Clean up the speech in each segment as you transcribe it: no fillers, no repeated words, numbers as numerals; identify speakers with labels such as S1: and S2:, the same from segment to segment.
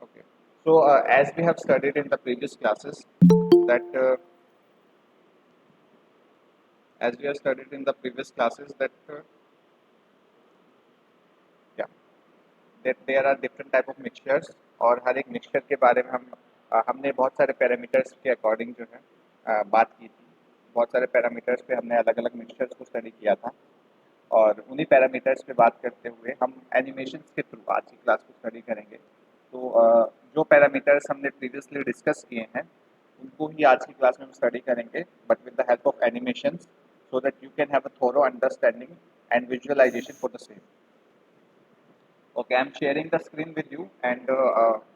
S1: Okay. So as we have studied in the previous classes, that as we have studied in the previous classes that yeah, that there are different type of mixtures और हर एक mixture के बारे में हमने बहुत सारे parameters के according जो है बात की थी। बहुत सारे पैरामीटर्स पे हमने अलग अलग मिक्सचर्स को स्टडी किया था और उन्हीं पैरामीटर्स पे बात करते हुए हम एनिमेशंस के थ्रू आज की क्लास को स्टडी करेंगे। तो जो पैरामीटर्स हमने प्रीवियसली डिस्कस किए हैं उनको ही आज की क्लास में हम स्टडी करेंगे but with the help of animations so that you can have a thorough understanding and visualisation for the same. Okay, I am sharing the screen with you and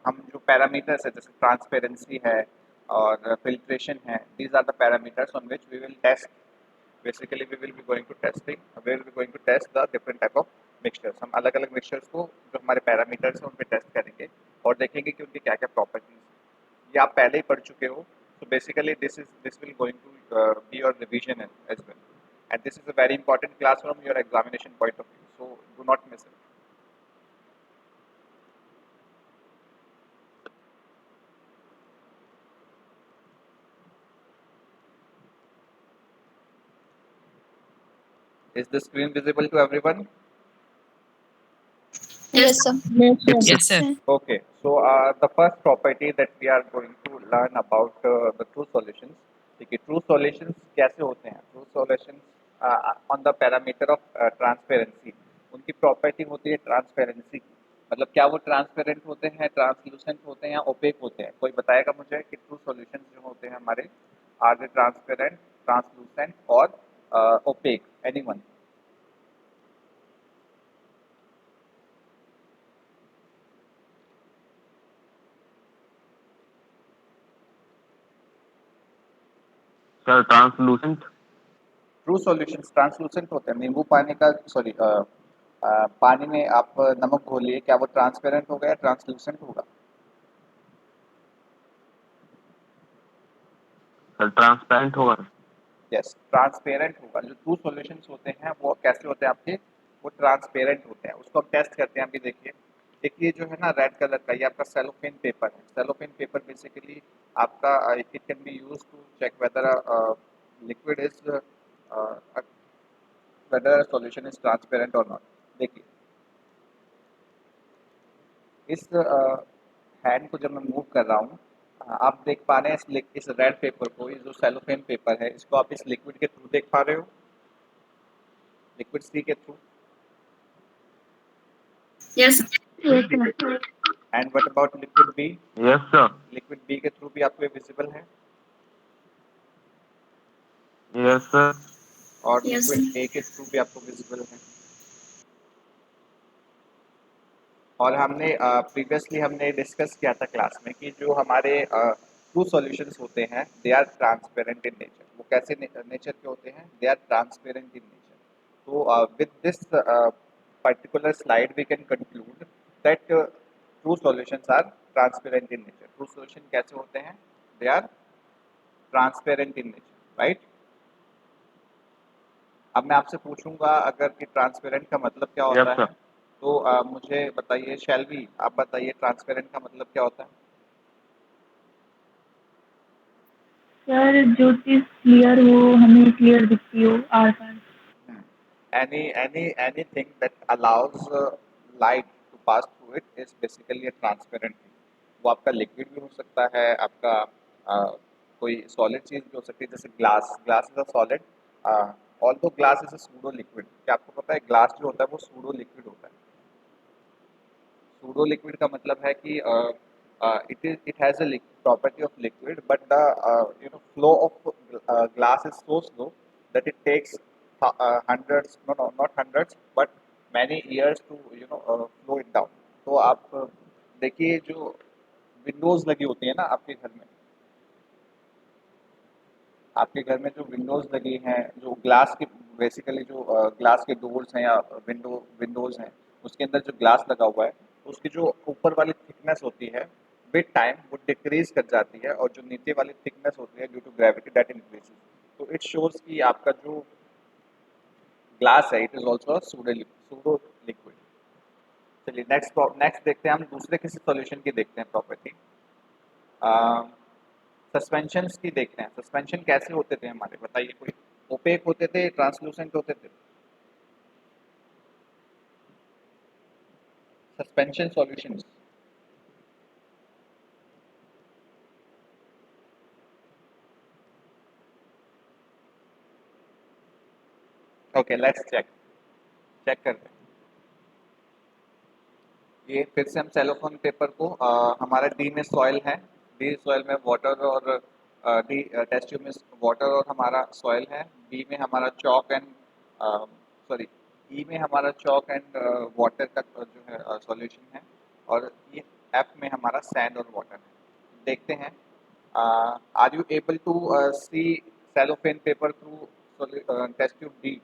S1: हम जो पैरामीटर्स है जैसे transparency है और filtration है, these are the parameters on which we will test. Basically we will be going to testing, we will be going to test the different type of mixtures. हम अलग अलग मिक्सचर्स को जो हमारे पैरामीटर्स हैं उन पे टेस्ट करेंगे और देखेंगे कि उनकी क्या क्या प्रॉपर्टीज। ये आप पहले ही पढ़ चुके हो। So basically this will going to be your revision as well, and this is a very important class from your examination point of view, so do not miss it. Is the screen visible to everyone?
S2: Yes, sir.
S3: Yes, sir.
S1: Okay, so the first property that we are going to learn about the true solutions. देखिए true solutions कैसे होते हैं? True solutions on the parameter of transparency, उनकी property होती है transparency की। मतलब क्या वो ट्रांसपेरेंट होते हैं, ट्रांसलूसेंट होते हैं या ओपेक होते हैं? कोई बताएगा मुझे कि ट्रू सॉल्यूशंस जो होते हैं हमारे आर दे ट्रांसपेरेंट, ट्रांसलूसेंट और opaque? Anyone?
S4: Sir, translucent.
S1: True solutions translucent होते हैं। नींबू पानी का सॉरी पानी में आप नमक घोलिए, क्या वो ट्रांसपेरेंट होगा या ट्रांसलूसेंट होगा?
S4: Sir, transparent होगा।
S1: यस, ट्रांसपेरेंट होगा। जो ट्रू सॉल्यूशंस होते हैं वो कैसे होते हैं आपके? वो ट्रांसपेरेंट होते हैं। उसको हम टेस्ट करते हैं। अभी देखिए, देखिए जो है ना रेड कलर का, ये आपका सेलोफेन पेपर है। सेलोफेन पेपर बेसिकली आपका it can be use to check whether liquid is whether solution is transparent और नॉट। देखिए इस हैंड को जब मैं मूव कर रहा हूँ, आप देख पा रहे हैं इस रेड पेपर को, ये जो सेलोफेन पेपर है इसको आप इस लिक्विड के थ्रू देख पा रहे हो, लिक्विड सी के through.
S2: Yes.
S1: And what about liquid B?
S4: Yes, sir.
S1: Liquid B के थ्रू भी आपको ये विजिबल है
S4: Yes, sir.
S1: और
S2: Yes.
S1: लिक्विड ए के थ्रू भी आपको विजिबल है। और हमने प्रीवियसली हमने डिस्कस किया था क्लास में कि जो हमारे ट्रू सॉल्यूशंस होते हैं they are transparent in nature. वो कैसे नेचर के होते हैं? They are transparent in nature. तो with this particular slide we can conclude that true solutions are transparent in nature. True solution कैसे होते हैं? They are transparent in nature, right? अब मैं आपसे पूछूंगा अगर कि ट्रांसपेरेंट का मतलब क्या होता
S4: Yes,
S1: है,
S4: sir.
S1: तो मुझे बताइए। शैलवी आप बताइए ट्रांसपेरेंट का मतलब क्या होता है?
S3: सर जो चीज क्लियर हो, हमें क्लियर दिखती हो आर पार।
S1: Anything that allows light to pass through it is basically a transparent thing. वो आपका लिक्विड भी हो सकता है, आपका कोई सॉलिड चीज भी हो सकती है, जैसे glass. Glass is a solid, although glass is a pseudo liquid. क्या आपको पता है ग्लास जो होता है वो सूडो लिक्विड होता है? सूडो लिक्विड का मतलब है कि it has a property of liquid, but the flow of glass is so slow that it takes hundreds, no, not hundreds, but many years to flow it down. तो आप देखिए जो विंडोज लगी होती है ना आपके घर में, आपके घर में जो विंडोज लगी हैं, जो ग्लास के बेसिकली जो ग्लास के डोर्स हैं या विंडोज हैं, उसके अंदर जो ग्लास लगा हुआ है उसकी जो ऊपर वाली थिकनेस होती है विद टाइम वो डिक्रीज कर जाती है और जो नीचे वाली थिकनेस होती है due to gravity that increases. तो इट शोज कि आपका जो ग्लास है it is also pseudo liquid. चलिए नेक्स्ट देखते हैं, हम दूसरे किसी सॉल्यूशन की देखते हैं प्रॉपर्टी। सस्पेंशंस की देखते हैं। सस्पेंशन कैसे होते थे हमारे, बताइए कोई। ओपेक होते थे, ट्रांसलूसेंट होते थे? Suspension solutions. Okay, let's check करते हैं। ये फिर से हम सेलोफोन पेपर को हमारा डी में सॉइल है, डी सॉइल में वाटर और डी टेस्ट ट्यूब में वाटर और हमारा सॉइल है। बी में हमारा चॉक एंड सॉरी ई में हमारा चॉक एंड वाटर का जो है सॉल्यूशन है, और ये एफ में हमारा सैंड और वाटर है। देखते हैं, are you able to see cellophane paper through test tube D?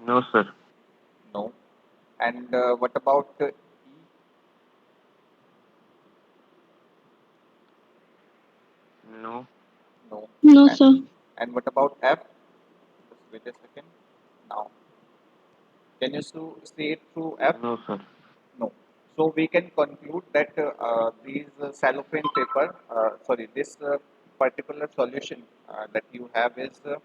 S4: No sir.
S1: No. And what about E?
S4: No.
S1: No.
S3: No,
S1: And,
S3: sir.
S1: and what about F? Just wait a second. Now, can you see it through F?
S4: No sir.
S1: No. So we can conclude that these cellophane paper, sorry, this particular solution that you have uh,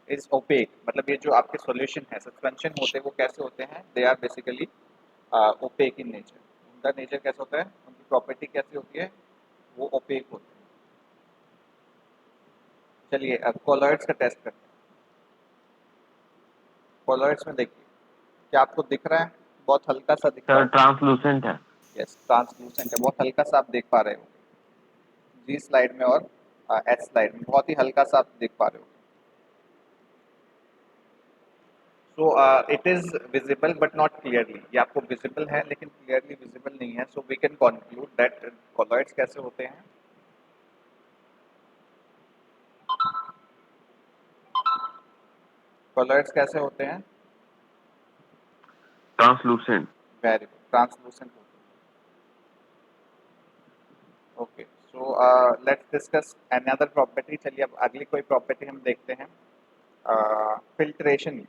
S1: is opaque. मतलब ये जो आपके solution है, suspension होते हैं, वो कैसे होते हैं? They are basically opaque in nature. उनका nature कैसा होता है? उनकी property कैसी होती है? वो opaque होते हैं। चलिए अब colloids का टेस्ट करते हैं। colloids में देखिए, क्या आपको दिख रहा है? बहुत हल्का सा दिख रहा
S4: सर
S1: है।
S4: ट्रांसलूसेंट है।
S1: यस, ट्रांसलूसेंट है, बहुत हल्का सा आप देख पा रहे हो जी स्लाइड में, और एच स्लाइड में बहुत ही हल्का सा आप देख पा रहे हो। So it is visible but not clearly. ये आपको विजिबल है लेकिन क्लियरली विजिबल नहीं है। So we can conclude that colloids कैसे होते हैं? colloids कैसे होते हैं?
S4: ट्रांसलूसेंट।
S1: वेरी गुड, ट्रांसलूसेंट होते हैं। Okay, so let's discuss another property. चलिए अब अगली कोई प्रॉपर्टी हम देखते हैं, फिल्ट्रेशन।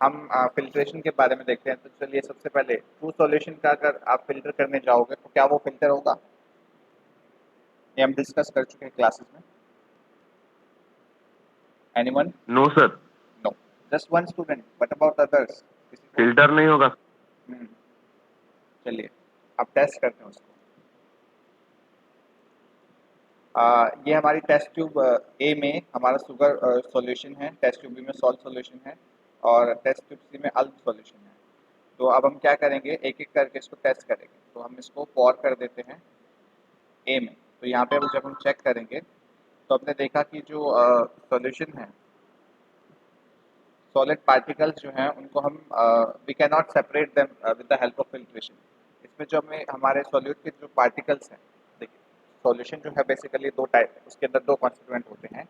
S1: हम फिल्ट्रेशन के बारे में देखते हैं। तो चलिए सबसे पहले ट्रू सॉल्यूशन का अगर आप फिल्टर करने जाओगे तो क्या वो फिल्टर होगा? ये हम डिस्कस कर चुके हैं क्लासेस में। Anyone?
S4: No sir.
S1: No, just one student. What about others? किसी को?
S4: फिल्टर नहीं होगा।
S1: हम्म, चलिए अब टेस्ट करते हैं उसको। ये हमारी टेस्ट ट्यूब ए में हमारा शुगर सॉल्यूशन है, टेस्ट ट्यूब बी में सॉल्ट सॉल्यूशन है, और टेस्ट ट्यूब सी में अल्क सॉल्यूशन है। तो अब हम क्या करेंगे, एक एक करके इसको टेस्ट करेंगे। तो हम इसको पॉर कर देते हैं ए में। तो यहाँ पे जब हम चेक करेंगे तो हमने देखा कि जो सॉल्यूशन है, सॉलिड पार्टिकल्स जो हैं उनको हम we can not separate them with the help of filtration. इसमें जो हमें हमारे सॉल्यूट के जो पार्टिकल्स हैं, देखिए सॉल्यूशन जो है बेसिकली दो टाइप, उसके अंदर दो कॉन्स्टिट्यूएंट होते हैं।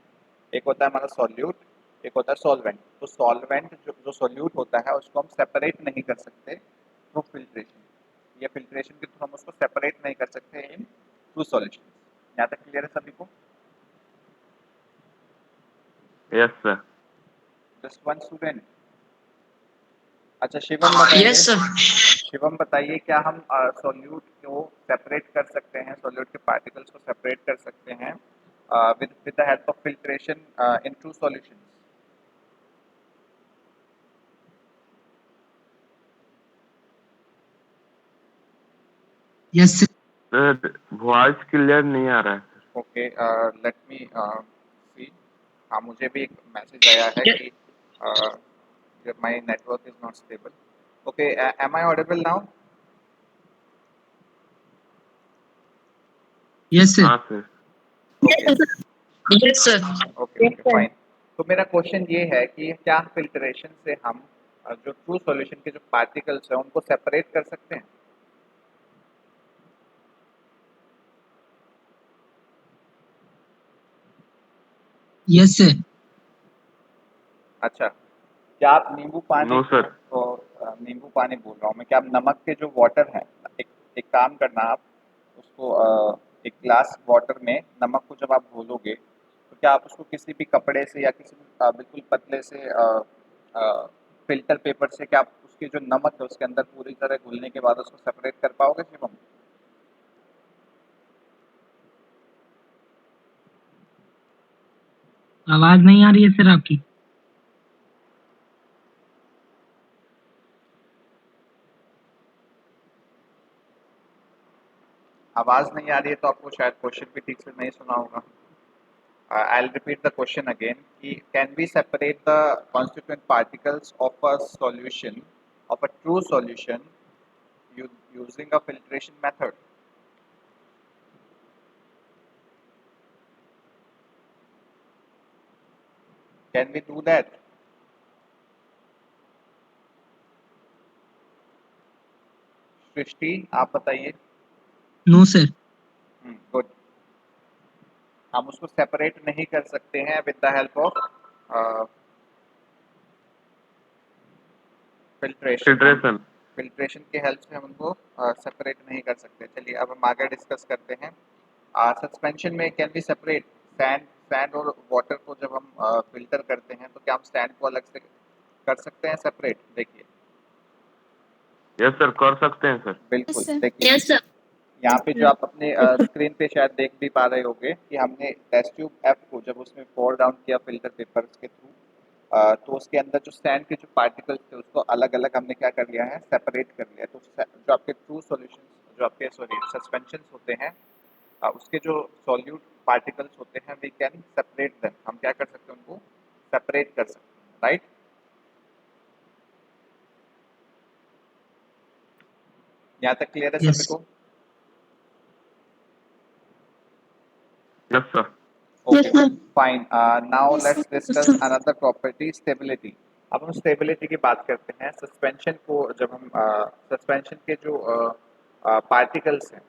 S1: एक होता है हमारा सॉल्यूट, एक होता है सॉल्वेंट। तो सॉल्वेंट जो सॉल्यूट होता है उसको हम सेपरेट नहीं कर सकते थ्रू फिल्ट्रेशन। या फिल्ट्रेशन के थ्रू हम उसको सेपरेट नहीं कर सकते इन टू सॉल्यूशन। यहाँ तक क्लियर है सभी को?
S4: Yes sir.
S1: Just one student. अच्छा शिवम बताइए।
S2: Yes sir.
S1: शिवम बताइए, क्या हम सॉल्यूट को सेपरेट कर सकते हैं, सॉल्यूट के पार्टिकल्स को सेपरेट कर सकते हैं with the help of filtration in two solutions?
S2: Yes sir.
S4: Sir voice clear नहीं आ रहा है sir.
S1: Okay, let me see. हाँ, मुझे भी एक मैसेज आया है कि my network is not stable. Okay, am I audible now?
S2: Yes sir.
S4: हाँ sir.
S1: Okay
S2: yes sir.
S1: Okay okay fine. तो मेरा क्वेश्चन ये है कि क्या फिल्ट्रेशन से हम जो ट्रू सॉल्यूशन के जो पार्टिकल्स हैं उनको सेपरेट कर सकते हैं?
S2: Yes sir.
S1: अच्छा, क्या आप नींबू पानी
S4: नो
S1: को
S4: सर।
S1: नींबू पानी बोल रहा हूँ मैं, क्या आप नमक के जो वाटर है, एक एक काम करना आप उसको एक ग्लास वाटर में नमक को जब आप घोलोगे तो क्या आप उसको किसी भी कपड़े से या किसी भी बिल्कुल पतले से फिल्टर पेपर से क्या आप उसकी जो नमक है उसके अंदर पूरी तरह घुलने के बाद उसको सेपरेट कर पाओगे शिवम?
S2: आवाज नहीं आ रही है सर आपकी।
S1: आवाज नहीं आ रही है तो आपको शायद क्वेश्चन भी ठीक से नहीं सुना होगा। I'll repeat the question again. Can we separate the constituent particles of a solution, of a true solution, using a filtration method? Can we do that? Srishti आप बताइए।
S2: No sir.
S1: गुड। हम उसको सेपरेट नहीं कर सकते हैं with the help of filtration. Filtration के help से हम उनको सेपरेट नहीं कर सकते। चलिए अब हम आगे डिस्कस करते हैं। सस्पेंशन में कैन बी सेपरेट सैंड और वाटर को जब हम फिल्टर करते हैं तो क्या हम सैंड को अलग से कर सकते हैं सेपरेट? देखिए
S4: यस सर, कर सकते हैं सर।
S1: बिल्कुल। देखिए यहाँ पे जो आप अपने स्क्रीन पे शायद देख भी पा रहे होंगे कि हमने टेस्ट ट्यूब एफ को जब उसमें पोर डाउन किया फिल्टर पेपर्स के थ्रू, तो उसके अंदर जो सैंड के जो पार्टिकल्स थे उसको अलग अलग हमने क्या कर लिया है, सेपरेट कर लिया। तो जो आपके ट्रू सॉल्यूशन, जो आपके सस्पेंशन होते हैं, उसके जो सॉल्यूट पार्टिकल्स होते हैं वी कैन सेपरेट देम। हम क्या कर सकते हैं, उनको सेपरेट कर सकते हैं, राइट? यहाँ तक क्लियर है सभी
S2: यस
S1: को?
S4: Yes sir.
S1: Okay, fine. Now let's discuss another property, stability. अब हम स्टेबिलिटी की बात करते हैं। सस्पेंशन को जब हम सस्पेंशन के जो पार्टिकल्स हैं,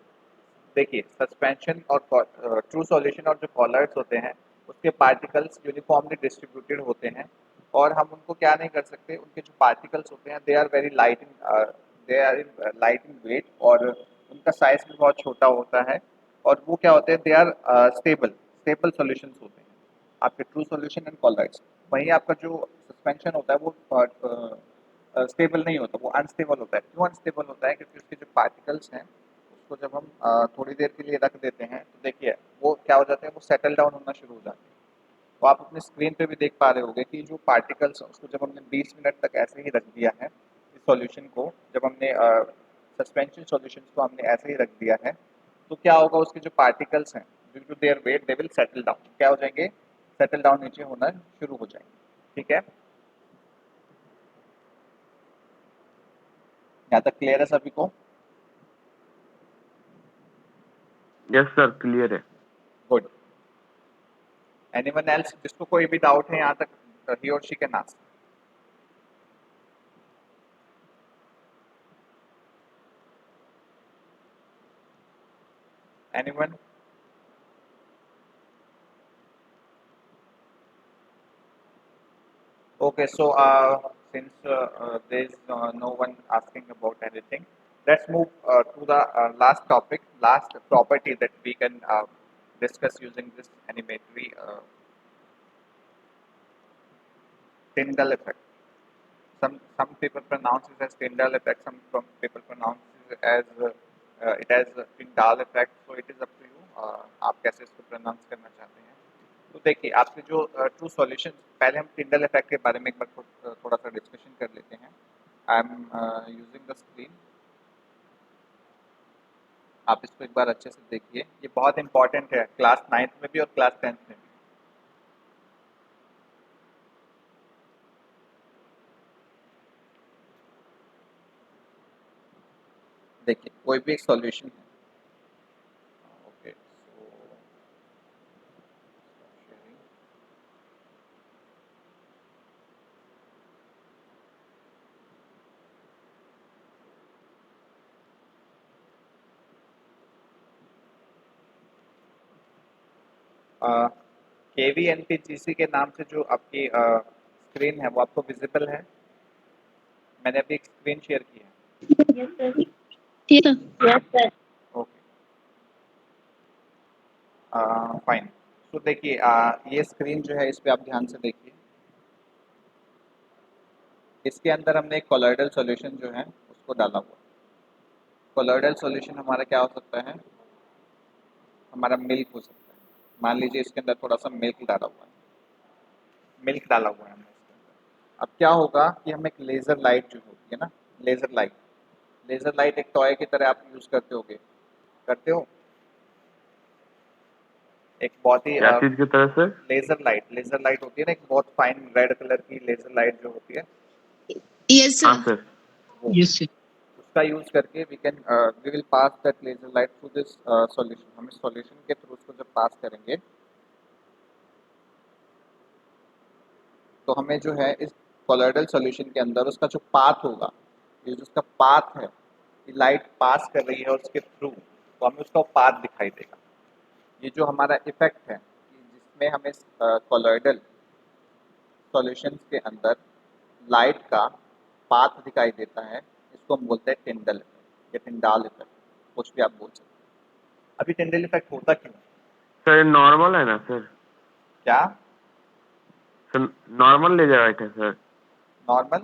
S1: देखिए सस्पेंशन और ट्रू सॉल्यूशन और जो कॉलर्स होते हैं उसके पार्टिकल्स यूनिफॉर्मली डिस्ट्रीब्यूटेड होते हैं और हम उनको क्या नहीं कर सकते, उनके जो पार्टिकल्स होते हैं they are very light in weight और उनका साइज भी बहुत छोटा होता है और वो क्या होते हैं, दे आर स्टेबल सॉल्यूशंस होते हैं आपके ट्रू सॉल्यूशन एंड कॉलराइड्स। वहीं आपका जो सस्पेंशन होता है वो स्टेबल नहीं होता, वो अनस्टेबल होता है। क्यों अनस्टेबल होता है? क्योंकि उसके जो पार्टिकल्स हैं उसको जब हम थोड़ी देर के लिए रख देते हैं तो देखिए वो क्या हो जाते हैं, वो सेटल डाउन होना शुरू हो जाते हैं। तो आप अपने स्क्रीन पे भी देख पा रहे होंगे कि जो पार्टिकल्स हैं उसको जब हमने 20 मिनट तक ऐसे ही रख दिया है, इस सॉल्यूशन को जब हमने सस्पेंशन सॉल्यूशन को हमने ऐसे ही रख दिया है, तो क्या होगा, उसके जो पार्टिकल्स हैं due to their weight they will settle down. क्या हो जाएंगे? सेटल डाउन नीचे होना शुरू हो जाएंगे। ठीक है, यहाँ तक क्लियर है सभी को?
S4: यस सर, क्लियर है।
S1: गुड। एनीवन एल्स जिसको कोई भी डाउट है यहाँ तक, ही और she can ask. Anyone? Okay, so since there is no one asking about anything, let's move to the last topic, last property that we can discuss using this animatory Tyndall effect. Some people pronounce it as Tyndall effect, some people pronounce it as Tyndall effect. So it is up to you. आप कैसे इसको pronounce करना चाहते हैं? तो देखिए आपके जो ट्रू सॉल्यूशन, पहले हम टिंडल इफेक्ट के बारे में एक बार थोड़ा सा डिस्कशन कर लेते हैं। I am using the screen, आप इसको एक बार अच्छे से देखिए, ये बहुत इंपॉर्टेंट है क्लास 9th में भी और क्लास 10th में भी। देखिए कोई भी एक सॉल्यूशन है, ओके सो शेयरिंग, KVNPGC के नाम से जो आपकी स्क्रीन है वो आपको विजिबल है? मैंने अभी एक स्क्रीन शेयर की है।
S3: Yes sir.
S5: Yes, sir.
S1: Okay fine. तो देखिए ये स्क्रीन जो है इस पे आप ध्यान से देखिए, इसके अंदर हमने एक कोलॉइडल सॉल्यूशन जो है उसको डाला हुआ। कोलॉइडल सॉल्यूशन हमारा क्या हो सकता है, हमारा मिल्क हो सकता है। मान लीजिए इसके अंदर थोड़ा सा मिल्क डाला हुआ है, मिल्क डाला हुआ है हमने इसके अंदर। अब क्या होगा कि हम एक लेज़र लाइट जो होती है ना, लेज़र लाइट एक टॉय की तरह आप यूज़ करते हो। एक बहुत ही
S4: क्या चीज की तरह से?
S1: लेज़र लाइट होती है ना, एक बहुत फाइन रेड कलर की लेज़र लाइट जो होती है,
S5: Yes,
S4: हाँ
S5: sir.
S4: सर।
S1: वो
S2: यस सर।
S1: उसका यूज़ करके we will pass that laser light through this solution. हम इस सॉल्यूशन के थ्रू उसको जब पास करेंगे तो हमें जो है इस कोलॉइडल सॉल्यूशन के अंदर उसका जो पाथ होगा, ये जो उसका पाथ है, ये लाइट पास कर रही है उसके थ्रू, तो हमें उसका पाथ दिखाई देगा। ये जो हमारा इफेक्ट है कि जिसमें हमें कोलॉइडल सॉल्यूशंस के अंदर लाइट का पाथ दिखाई देता है, इसको हम बोलते हैं टिंडल इफेक्ट या टिंडाल इफेक्ट, कुछ भी आप बोल सकते हैं। अभी टिंडल इफेक्ट होता क्यों है?
S4: सर ये नॉर्मल है ना सर?
S1: क्या
S4: सर नॉर्मल लेजर लाइट है sir?
S1: Normal?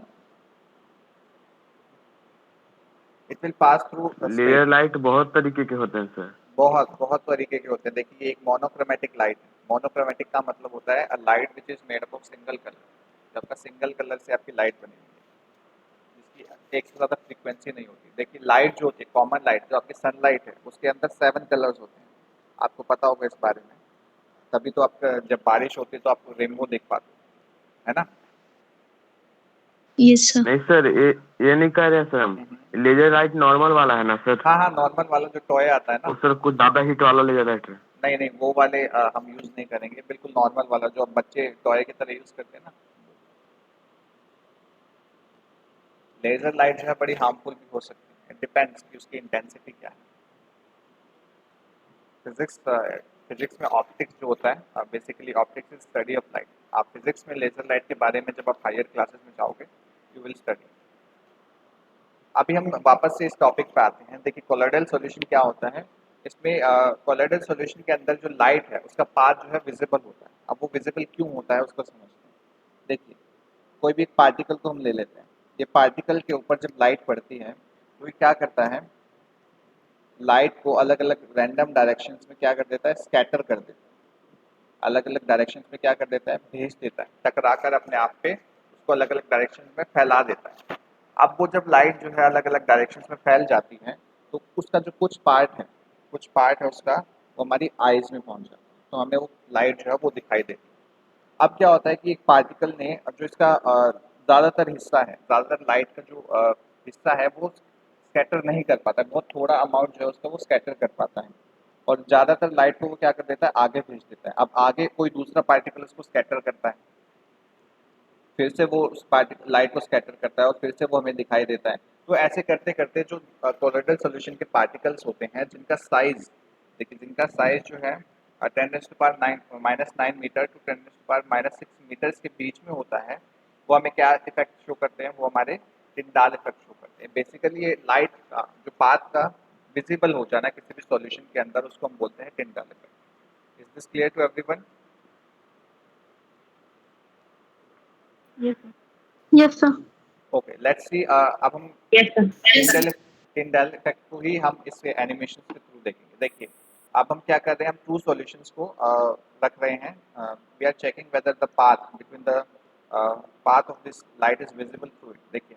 S1: It will pass through
S4: laser
S1: space.
S4: Light बहुत तरीके के होते हैं सर।
S1: बहुत बहुत तरीके के होते हैं। देखिए एक मोनोक्रोमेटिक लाइट है। मोनोक्रोमेटिक का मतलब होता है a light which is made up of single colour. जब आपका सिंगल कलर से आपकी लाइट बनी हुई है, जिसकी एक से ज़्यादा फ्रीक्वेंसी नहीं होती। देखिए लाइट जो होती है, कॉमन लाइट जो आपकी सनलाइट है, उसके अंदर 7 कलर्स होते हैं। आपको पता होगा इस बारे में। तभी तो आपका जब बारिश होती है तो आप रेनबो देख पाते हो, है ना?
S5: Yes, sir.
S4: नहीं सर, ये नहीं कह रहे सर हम। लेजर लाइट नॉर्मल वाला है ना सर?
S1: हाँ हाँ, नॉर्मल वाला जो टॉय आता है ना।
S4: वो सर कुछ ज्यादा हिट वाला लेजर लाइट है।
S1: नहीं नहीं, वो वाले हम यूज़ नहीं करेंगे। बिल्कुल नॉर्मल वाला जो अब बच्चे टॉय की तरह यूज़ करते हैं ना। लेज़र लाइट जो है बड़ी हार्मफुल भी हो सकती है। इट डिपेंड्स कि उसकी इंटेंसिटी क्या है। फिजिक्स में ऑप्टिक्स जो होता है, basically optics is study of light. आप फिजिक्स में लेज़र लाइट के बारे में जब आप हायर क्लासेस में जाओगे, यू विल स्टडी। अभी हम वापस से इस टॉपिक पे आते हैं। देखिए कोलॉइडल सॉल्यूशन क्या होता है। इसमें कोलॉइडल सॉल्यूशन के अंदर जो लाइट है उसका पाथ जो है विजिबल होता है। अब वो विजिबल क्यों होता है उसको समझते हैं। देखिए कोई भी एक पार्टिकल को हम ले लेते हैं। ये पार्टिकल के ऊपर जब लाइट पड़ती है तो ये क्या करता है, लाइट को अलग अलग रैंडम डायरेक्शंस में क्या कर देता है, स्कैटर कर देता है। अलग अलग डायरेक्शंस में क्या कर देता है, भेज देता है, टकरा कर अपने आप पे उसको अलग अलग डायरेक्शंस में फैला देता है। अब वो जब लाइट जो है अलग अलग डायरेक्शंस में फैल जाती है तो उसका जो कुछ पार्ट है उसका, वो हमारी आइज में पहुंच जाता है, तो हमें वो लाइट जो है वो दिखाई देती है। अब क्या होता है कि एक पार्टिकल ने अब जो इसका ज़्यादातर हिस्सा है, ज़्यादातर लाइट का जो हिस्सा है वो स्कैटर नहीं कर पाता है। बहुत थोड़ा अमाउंट जो है उसका वो स्कैटर कर पाता है और ज़्यादातर लाइट को वो क्या कर देता है, आगे भेज देता है। अब आगे कोई दूसरा पार्टिकल उसको स्कैटर करता है, फिर से वो उस लाइट को स्कैटर करता है और फिर से वो हमें दिखाई देता है। तो ऐसे करते करते जो कोलॉइडल सॉल्यूशन के पार्टिकल्स होते हैं जिनका साइज, देखिए जिनका साइज जो है 10⁻⁹ मीटर टू 10⁻⁻6 मीटर्स के बीच में होता है, वो हमें क्या इफेक्ट शो करते हैं, वो हमारे टिंडाल इफेक्ट शो करते हैं। बेसिकली ये लाइट का जो पाथ का विजिबल हो जाना किसी भी सॉल्यूशन के अंदर, उसको हम बोलते हैं Tyndall effect. Is this clear to everyone?
S3: Yes, sir.
S5: Yes, sir.
S1: Okay let's see. अब हम
S5: Yes, sir.
S1: टिंडल इफेक्ट को ही हम इस एनिमेशन के थ्रू देखेंगे। देखिए अब हम क्या कर रहे हैं, हम टू सॉल्यूशंस को रख रहे हैं। We are checking whether the path between the path of this light is visible through it. देखिए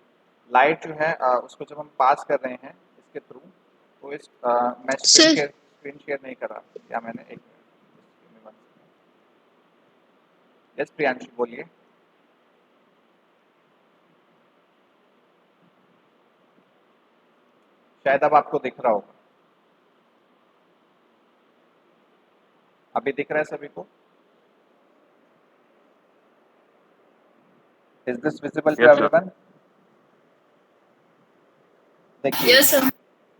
S1: लाइट जो है उसको जब हम पास कर रहे हैं इसके थ्रू, तो इस मैं
S5: Sir.
S1: स्क्रीन शेयर नहीं कर रहा क्या मैंने, एक मिनट। यस प्रियांशु बोलिए। शायद अब आपको दिख रहा होगा। अभी दिख रहा है सभी को? Is this visible to
S4: yes sir.
S1: Everyone? देखिए
S5: Yes, sir.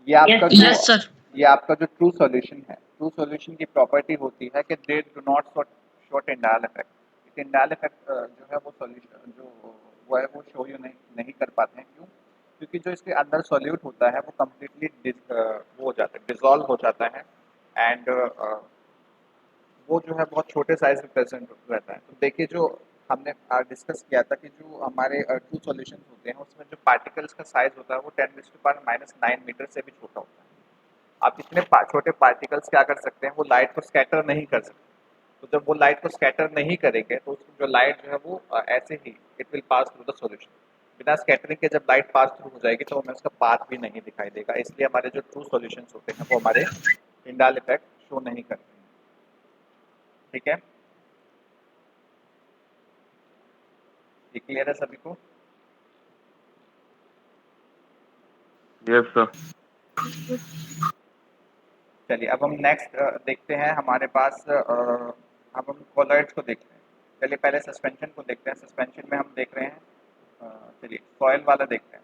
S1: ये आपका जो
S5: Yes, sir.
S1: ये आपका जो ट्रू सॉल्यूशन है, ट्रू सॉल्यूशन की प्रॉपर्टी होती है कि they do not show Tyndall effect. Tyndall effect जो है वो सॉल्यूशन जो वो है वो शो यू नहीं कर पाते हैं। क्यों? क्योंकि जो इसके अंदर सॉल्यूट होता है वो कम्प्लीटली वो हो जाता है, डिजॉल्व हो जाता है एंड वो जो है बहुत छोटे साइज में प्रेजेंट रहता है। तो देखिए जो हमने डिस्कस किया था कि जो हमारे टू सॉल्यूशंस होते हैं उसमें जो पार्टिकल्स का साइज होता है वो 10⁻⁹ मीटर से भी छोटा होता है। आप इतने छोटे पार्टिकल्स क्या कर सकते हैं, वो लाइट को स्कैटर नहीं कर सकते। तो जब वो लाइट को स्कैटर नहीं करेंगे तो जो लाइट जो है वो ऐसे ही it will pass through the solution. बिना स्कैटरिंग के जब लाइट पास थ्रू हो जाएगी तो हमें उसका पाथ भी नहीं दिखाई देगा। इसलिए हमारे जो टू सॉल्यूशंस होते हैं वो हमारे टिंडाल इफेक्ट शो नहीं करते हैं। ठीक है, ये क्लियर है सभी को?
S4: Yes sir.
S1: चलिए अब हम नेक्स्ट देखते हैं हमारे पास अब हम कोलॉइड्स को देखते हैं। चलिए पहले सस्पेंशन को देखते हैं। सस्पेंशन में हम देख रहे हैं चलिए सॉइल वाला देखते हैं।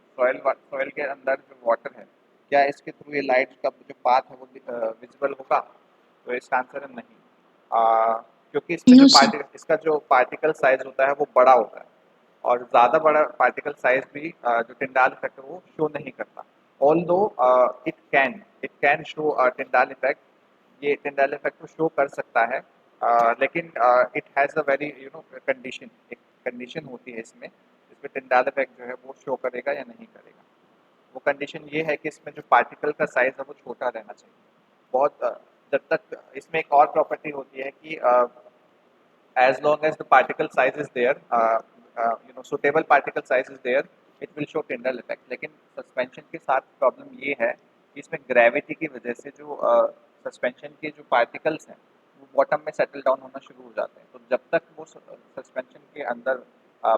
S1: सॉइल के अंदर जो वाटर है, क्या इसके थ्रू ये लाइट का जो पाथ है वो विजिबल होगा? तो इसका आंसर है नहीं, क्योंकि इसमें
S5: No,
S1: जो
S5: sir.
S1: इसका जो पार्टिकल साइज होता है वो बड़ा होता है और ज़्यादा बड़ा पार्टिकल साइज भी जो टिंडाल इफेक्ट है वो शो नहीं करता। Although it can show Tyndall effect, ये टिंडाल इफेक्ट को शो कर सकता है, लेकिन it has a very condition, एक कंडीशन होती है इसमें टिंडाल इफेक्ट जो है वो शो करेगा या नहीं करेगा। वो कंडीशन ये है कि इसमें जो पार्टिकल का साइज है वो छोटा रहना चाहिए बहुत। जब तक इसमें एक और प्रॉपर्टी होती है कि as long as the particle size is there, suitable particle size is there, it will show Tyndall effect। लेकिन सस्पेंशन के साथ प्रॉब्लम ये है कि इसमें ग्रेविटी की वजह से जो सस्पेंशन के जो पार्टिकल्स हैं वो बॉटम में सेटल डाउन होना शुरू हो जाते हैं। तो जब तक वो सस्पेंशन के अंदर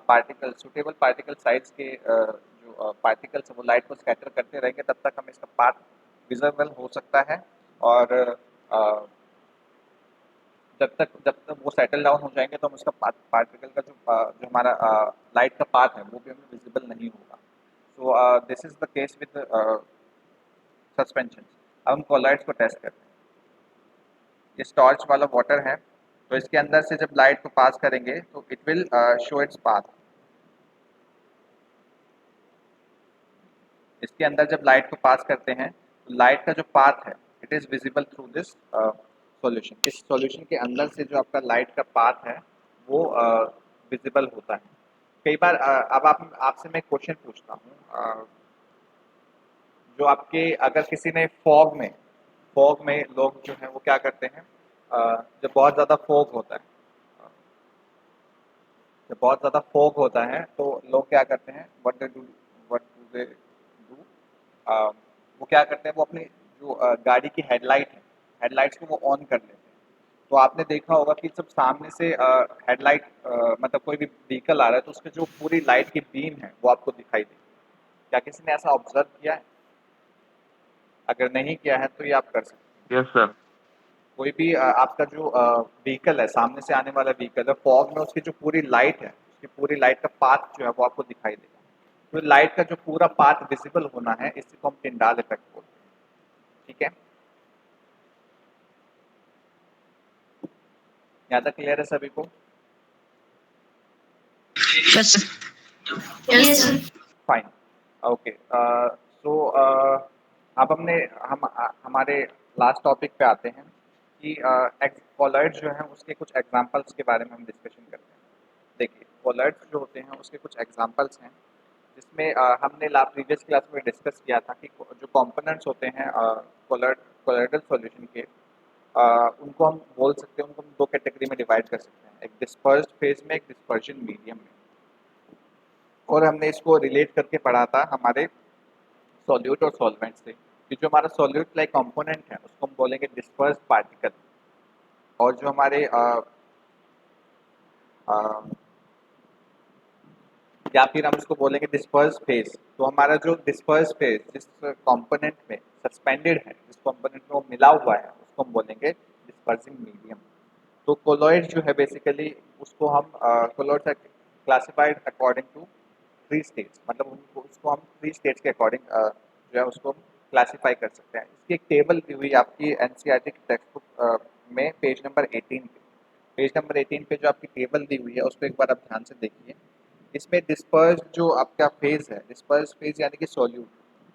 S1: पार्टिकल सुटेबल पार्टिकल साइज के जो पार्टिकल्स हैं वो लाइट को स्कैटर करते रहेंगे तब तक हमें इसका पाथ विजिबल हो सकता है। और जब तक वो सेटल डाउन हो जाएंगे तो हम उसका पार्टिकल का जो हमारा लाइट का पाथ है वो भी हमें विजिबल नहीं होगा। So this is the case with suspension. अब हम कोलॉइड्स को टेस्ट करते हैं। ये टॉर्च वाला वाटर है, तो इसके अंदर से जब लाइट को पास करेंगे तो it will show its path. इसके अंदर जब लाइट को पास करते हैं तो लाइट का जो पाथ है it is visible through this solution. इस सॉल्यूशन के अंदर से जो आपका लाइट का पाथ है वो विजिबल होता है। कई बार अब आपसे मैं क्वेश्चन पूछता हूँ, जो आपके अगर किसी ने फॉग में लोग जो हैं वो क्या करते हैं, जब बहुत ज़्यादा फॉग होता है, जब बहुत ज़्यादा फॉग होता है तो लोग क्या करते हैं, व्हाट डू दे डू, वो क्या करते हैं, वो अपनी जो गाड़ी की हेडलाइट्स को वो ऑन कर लेते हैं। तो आपने देखा होगा कि जब सामने से हेडलाइट मतलब कोई भी व्हीकल आ रहा है तो उसके जो पूरी लाइट की बीम है वो आपको दिखाई देगी। क्या किसी ने ऐसा ऑब्जर्व किया है? अगर नहीं किया है तो ये आप कर सकते हैं।
S4: Yes sir.
S1: कोई भी आपका जो व्हीकल है, सामने से आने वाला व्हीकल है, फॉग में उसकी जो पूरी लाइट है, उसकी पूरी लाइट का पाथ जो है वो आपको दिखाई देगा। तो लाइट का जो पूरा पाथ विजिबल होना है इसी को हम टिंडाल इफेक्ट बोलते हैं। ठीक है, यहाँ तक क्लियर है सभी को?
S5: Yes, sir.
S3: Yes, sir.
S1: Fine, okay. So अब हमारे लास्ट टॉपिक पे आते हैं कि कोलॉइड्स जो हैं उसके कुछ एग्जांपल्स के बारे में हम डिस्कशन करते हैं। देखिए कोलॉइड्स जो होते हैं उसके कुछ एग्जांपल्स हैं जिसमें हमने प्रीवियस क्लास में डिस्कस किया था कि जो कंपोनेंट्स होते हैं कोलॉइडल सॉल्यूशन के, उनको हम बोल सकते हैं, उनको हम दो कैटेगरी में डिवाइड कर सकते हैं, एक डिस्पर्स्ड फेज में, एक डिस्पर्जन मीडियम में। और हमने इसको रिलेट करके पढ़ा था हमारे सॉल्यूट और सॉल्वेंट से कि जो हमारा सॉल्यूट लाइक कंपोनेंट है उसको हम बोलेंगे डिस्पर्स्ड पार्टिकल, और जो हमारे या फिर हम इसको बोलेंगे डिस्पर्स फेज। तो हमारा जो डिस्पर्स फेज जिस कंपोनेंट में सस्पेंडेड है, जिस कंपोनेंट में वो मिला हुआ है, उसको हम बोलेंगे डिस्पर्सिंग मीडियम। तो कोलॉइड जो है बेसिकली उसको हम colloids are classified according to 3 states, मतलब उसको हम 3 स्टेट्स के अकॉर्डिंग जो है उसको क्लासीफाई कर सकते हैं। इसकी एक टेबल दी हुई आपकी एनसीईआरटी की टेक्स्ट बुक में पेज नंबर 18 पे, पेज नंबर 18 पे जो आपकी टेबल दी हुई है उसको एक बार आप ध्यान से देखिए। इसमें डिस्पर्स जो आपका फेज है, डिस्पर्स फेज यानी कि सॉल्यूट,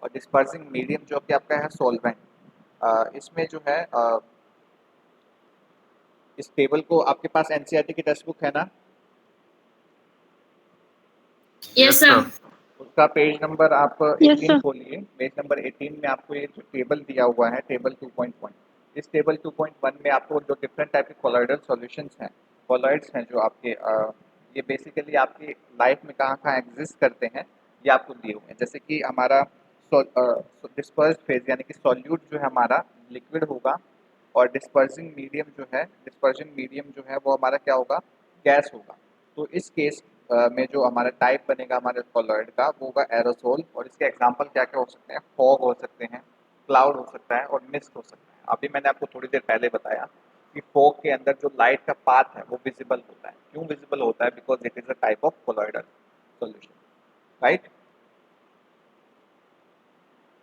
S1: और डिस्पर्सिंग मीडियम जो कि आपका है सॉल्वेंट। इसमें जो है इस टेबल को आपके पास एनसीईआरटी की टेक्स्ट बुक है ना?
S5: Yes, sir.
S1: उसका पेज नंबर आप
S5: Yes,
S1: 18
S5: sir.
S1: खोलिए। पेज नंबर 18 में आपको ये जो टेबल दिया हुआ है, टेबल 2.1, इस टेबल 2.1 में आपको जो डिफरेंट टाइप के कोलॉइडल सॉल्यूशंस हैं, कोलॉइड्स हैं जो आपके ये बेसिकली आपकी लाइफ में कहाँ एग्जिस्ट करते हैं, ये आपको दिए हुए हैं। जैसे कि हमारा डिस्पर्स्ड फेज यानी कि सॉल्यूट जो है हमारा लिक्विड होगा, और डिस्पर्सिंग मीडियम जो है वो हमारा क्या होगा, गैस होगा। तो इस केस में जो हमारा टाइप बनेगा हमारे कोलॉइड का, वो होगा एरोसोल। और इसके एग्जांपल क्या क्या हो सकते हैं, फॉग हो सकते हैं, क्लाउड हो सकता है, और मिस्ट हो सकता है। अभी मैंने आपको थोड़ी देर पहले बताया कि फॉग के अंदर जो लाइट का पाथ है वो विजिबल होता है। क्यों विजिबल होता है? Because it is a type of colloidal solution, right.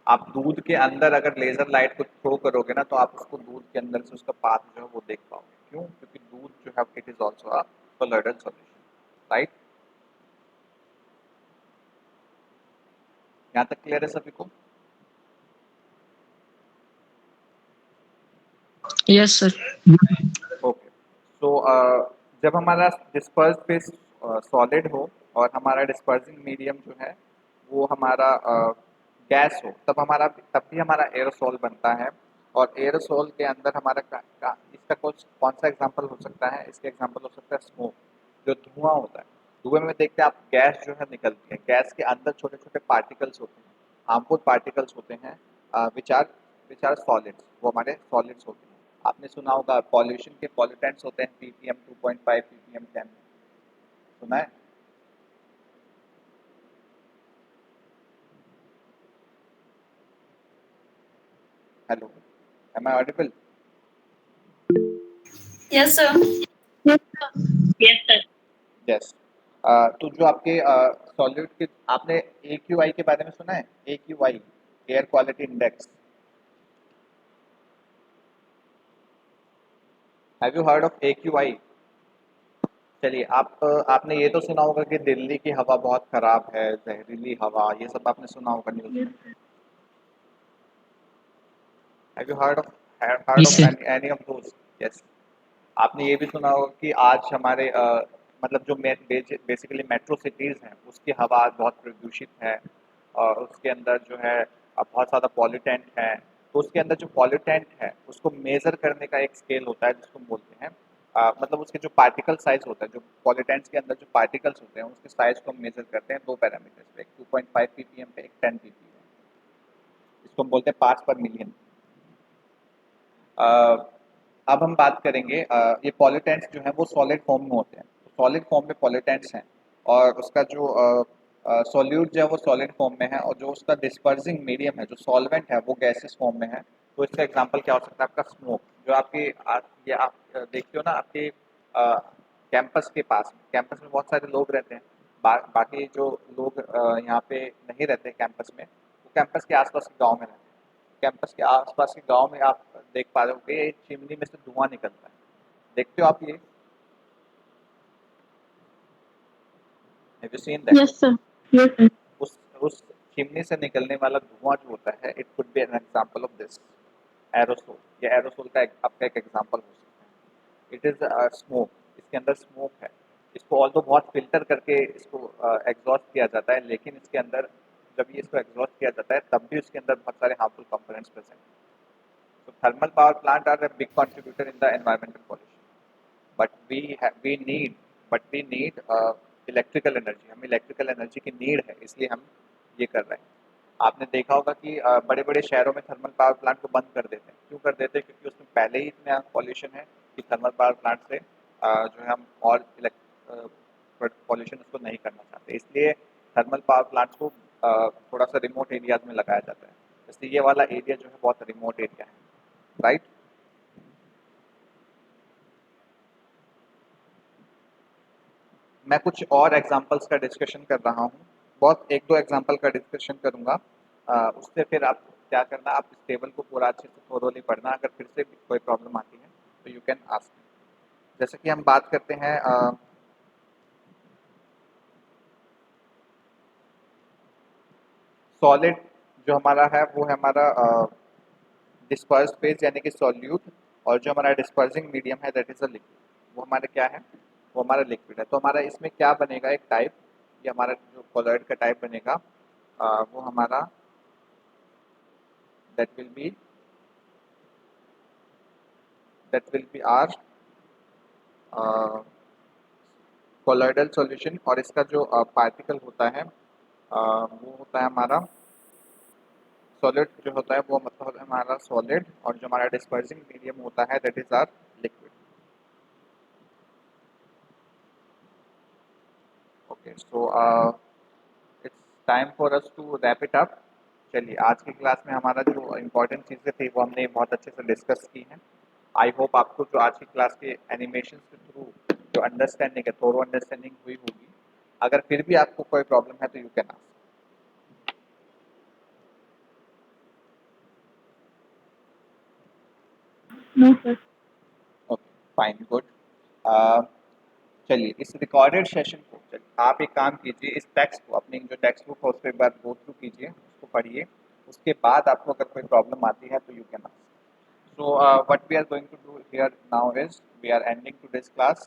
S1: आप दूध के अंदर अगर लेजर लाइट को थ्रो करोगे ना, तो आप उसको दूध के अंदर से उसका पाथ जो है वो देख पाओगे। क्यों? क्योंकि दूध जो है it is also a colloidal solution, right. यहाँ तक क्लियर है सभी को?
S2: Yes, sir.
S1: ओके। सो जब हमारा डिस्पर्स फेस सॉलिड हो और हमारा डिस्पर्सिंग मीडियम जो है वो हमारा गैस हो, तब भी हमारा एरोसोल बनता है। और एरोसोल के अंदर हमारा इसका कौन सा एग्जांपल हो सकता है? इसका एग्जांपल हो सकता है स्मोक, जो धुआं होता है। धुएं में देखते हैं आप गैस जो है निकलती है, गैस के अंदर छोटे छोटे पार्टिकल्स होते हैं, हार्मफुल पार्टिकल्स होते हैं, विच आर सॉलिड्स, वो हमारे सॉलिड्स होते हैं। आपने सुना होगा पॉल्यूशन के पॉल्यूटेंट्स होते हैं पीपीएम 2.5, पीपीएम 10, सुना है? Hello, am I audible?
S5: Yes, sir.
S3: Yes, sir.
S5: Yes, sir.
S1: Yes. तो जो आपके सॉल्यूट के, आपने AQI के बारे में सुना है? AQI, air quality index, have you heard of AQI? चलिए, आपने ये तो सुना होगा कि दिल्ली की हवा बहुत खराब है, जहरीली हवा, ये सब आपने सुना होगा न्यूज़
S3: Yes,
S1: में।
S3: sir.
S1: Have you heard
S2: Yes,
S1: of
S2: sir.
S1: Any of those? Yes. आपने ये भी सुना होगा कि आज हमारे मतलब जो बेसिकली मेट्रो सिटीज़ हैं उसकी हवा आज बहुत प्रदूषित है, और उसके अंदर जो है बहुत ज़्यादा पॉल्यूटेंट है। तो उसके अंदर जो पॉल्यूटेंट है उसको मेज़र करने का एक स्केल होता है जिसको हम बोलते हैं मतलब उसके जो पार्टिकल साइज होता है, जो पॉल्यूटेंट्स के अंदर जो पार्टिकल्स होते हैं उसके साइज को हम मेज़र करते हैं दो पैरामीटर्स पे, एक 2.5 ppm पे, एक 10 ppm। इसको हम बोलते हैं पार्ट्स पर मिलियन। अब हम बात करेंगे ये पॉल्यूटेंट्स जो हैं वो सॉलिड फॉर्म में होते हैं। सॉलिड फॉर्म में पॉल्यूटेंट्स हैं, और उसका जो सॉल्यूट जो है वो सॉलिड फॉर्म में है, और जो उसका डिस्पर्सिंग मीडियम है, जो सॉल्वेंट है, वो गैसेस फॉर्म में है। तो इसका एग्जांपल क्या हो सकता है? आपका स्मोक, जो ये आप देखते हो ना आपके कैंपस के पास, कैंपस में बहुत सारे लोग रहते हैं। बाकी जो लोग यहाँ पे नहीं रहते कैंपस में, वो कैंपस के आसपास के गाँव में रहते हैं। कैंपस के आसपास के गांव में आप देख पा रहे हो कि चिमनी में से धुआं निकलता है, देखते हो आप ये? Have you seen that?
S5: Yes, sir.
S3: Yes, sir.
S1: उस चिमनी से निकलने वाला धुआं जो होता है, it could be an example of this aerosol. ये एरोसोल का आपका एक एग्जांपल हो सकता है। इट इज स्मोक, इसके अंदर स्मोक है। इसको ऑल्दो बहुत फिल्टर करके इसको एग्जॉस्ट किया जाता है, लेकिन इसके अंदर जब ये इसको एग्जॉस्ट किया जाता है तब भी उसके अंदर बहुत सारे हार्मफुल कंपोनेंट्स प्रेजेंट हैं। So thermal power plant are a big contributor in the environmental pollution. But we need electrical energy. हमें इलेक्ट्रिकल एनर्जी की नीड है, इसलिए हम ये कर रहे हैं। आपने देखा होगा कि बड़े बड़े शहरों में थर्मल पावर प्लांट को बंद कर देते हैं। क्यों कर देते हैं? क्योंकि उसमें पहले ही इतना पॉल्यूशन है कि थर्मल पावर प्लांट से जो है हम और पॉल्यूशन उसको नहीं करना चाहते, इसलिए थर्मल पावर प्लांट को थोड़ा सा रिमोट एरियाज में लगाया जाता है। जैसे ये वाला एरिया जो है बहुत रिमोट एरिया है, राइट। मैं कुछ और एग्जांपल्स का डिस्कशन कर रहा हूँ, बहुत एक दो एग्जांपल का डिस्कशन करूँगा। उससे फिर आप क्या करना, आप इस टेबल को पूरा अच्छे से थोरोली पढ़ना। अगर फिर से भी कोई प्रॉब्लम आती है तो यू कैन आस्क। जैसे कि हम बात करते हैं सॉलिड जो हमारा है वो है हमारा डिस्पर्स्ड फेज यानी कि सॉल्यूट, और जो हमारा डिस्पर्सिंग मीडियम है दैट इज अ लिक्विड, वो हमारा क्या है? वो हमारा लिक्विड है। तो हमारा इसमें क्या बनेगा? एक टाइप, कि हमारा जो कोलॉइड का टाइप बनेगा वो हमारा that will be are colloidal solution, और इसका जो पार्टिकल होता है वो होता है हमारा सॉलिड, जो होता है वो मतलब होता है हमारा सॉलिड, और जो हमारा डिस्पर्सिंग मीडियम होता है that is are liquid. Okay, so it's time for us to wrap it up. चलिए, आज की क्लास में हमारा जो इम्पोर्टेंट चीज़ें थी वो हमने बहुत अच्छे से डिस्कस की हैं। आई होप आपको जो आज की क्लास के एनिमेशन के थ्रू जो अंडरस्टैंडिंग है, थोरो अंडरस्टैंडिंग हुई होगी। अगर फिर भी आपको कोई प्रॉब्लम है तो you can ask.
S3: No sir.
S1: Okay, fine, good. चलिए, इस रिकॉर्डेड सेशन को, चलिए आप एक काम कीजिए, इस टेक्स्ट को, अपनी जो टेक्स्ट बुक है उस पर एक बार गो थ्रू कीजिए, उसको पढ़िए। उसके बाद आपको अगर कोई प्रॉब्लम आती है तो you can ask. So what we are going to do here now is we are ending today's class.